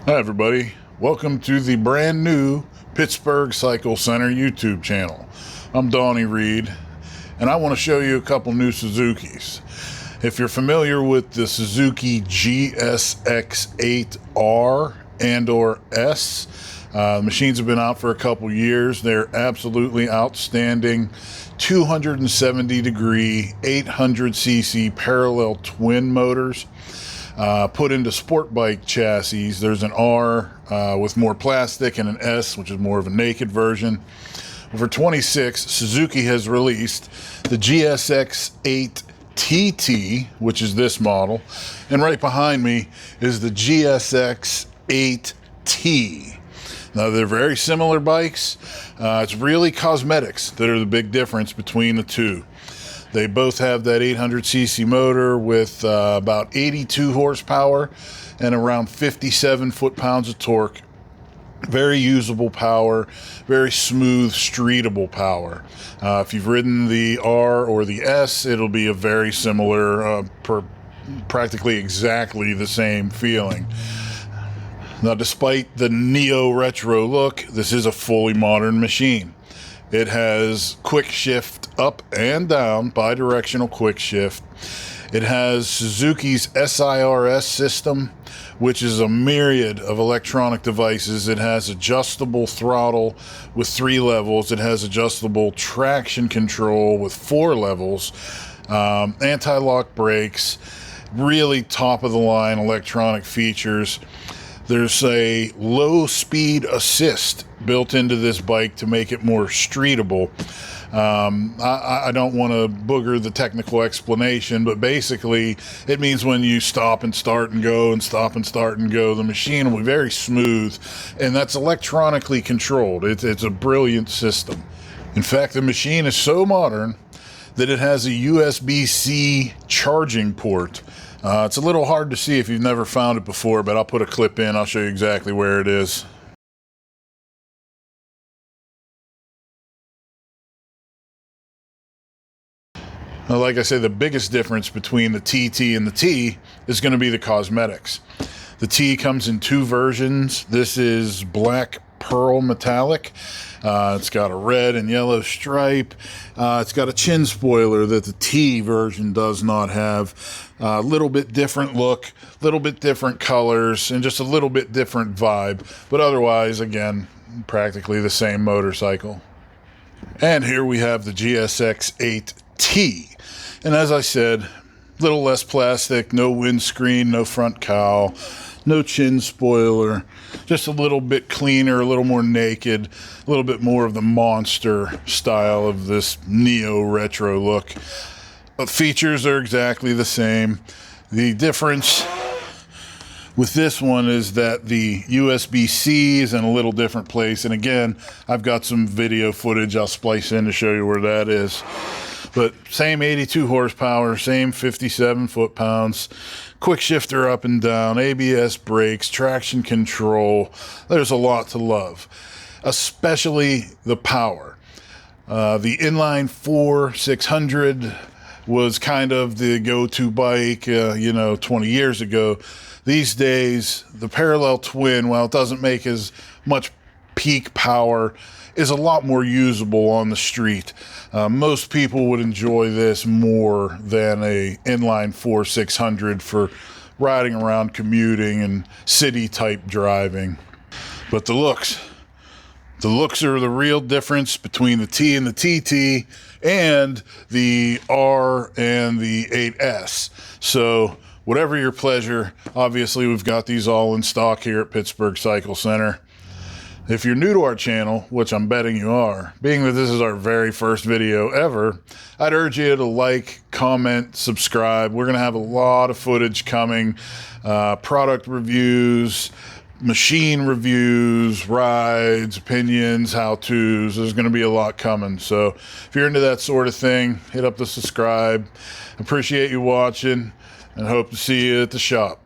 Hi everybody, welcome to the brand new Pittsburgh Cycle Center YouTube channel. I'm Donnie Reed and I want to show you a couple new Suzukis. If you're familiar with the Suzuki GSX-8R and or S, the machines have been out for a couple years. They're absolutely outstanding. 270 degree 800cc parallel twin motors. Put into sport bike chassis. There's an R with more plastic and an S, which is more of a naked version. For 26, Suzuki has released the GSX-8TT, which is this model, and right behind me is the GSX-8T. Now, they're very similar bikes. It's really cosmetics that are the big difference between the two. They both have that 800cc motor with about 82 horsepower and around 57 foot-pounds of torque. Very usable power, very smooth, streetable power. If you've ridden the R or the S, it'll be a very similar, practically exactly the same feeling. Now, despite the neo-retro look, this is a fully modern machine. It has quick shift up and down, bi-directional quick shift. It has Suzuki's SIRS system, which is a myriad of electronic devices. It has adjustable throttle with 3 levels. It has adjustable traction control with 4 levels, anti-lock brakes, really top-of-the-line electronic features. There's a low speed assist built into this bike to make it more streetable. I don't want to booger the technical explanation, but basically it means when you stop and start and go and stop and start and go, the machine will be very smooth, and that's electronically controlled. It's a brilliant system. In fact, the machine is so modern that it has a USB-C charging port. It's a little hard to see if you've never found it before, but I'll put a clip in. I'll show you exactly where it is. Now, like I say, the biggest difference between the TT and the T is going to be the cosmetics. The T comes in 2 versions. This is black pearl metallic. It's got a red and yellow stripe. It's got a chin spoiler that the T version does not have. A little bit different look, a little bit different colors, and just a little bit different vibe. But otherwise, again, practically the same motorcycle. And here we have the GSX-8T. And as I said, a little less plastic, no windscreen, no front cowl, no chin spoiler, just a little bit cleaner, a little more naked, a little bit more of the monster style of this neo-retro look. But features are exactly the same. The difference with this one is that the USB-C is in a little different place. And again, I've got some video footage I'll splice in to show you where that is. But same 82 horsepower, same 57 foot-pounds, quick shifter up and down, ABS brakes, traction control. There's a lot to love, especially the power. The inline 4 600 was kind of the go-to bike, 20 years ago. These days, the parallel twin, while it doesn't make as much peak power, is a lot more usable on the street. Most people would enjoy this more than a inline 4 600 for riding around, commuting, and city-type driving. But the looks are the real difference between the T and the TT and the R and the 8S. So whatever your pleasure, obviously we've got these all in stock here at Pittsburgh Cycle Center. If you're new to our channel, which I'm betting you are, being that this is our very first video ever, I'd urge you to like, comment, subscribe. We're going to have a lot of footage coming, product reviews, machine reviews, rides, opinions, how-tos. There's going to be a lot coming. So if you're into that sort of thing, hit up the subscribe. Appreciate you watching and hope to see you at the shop.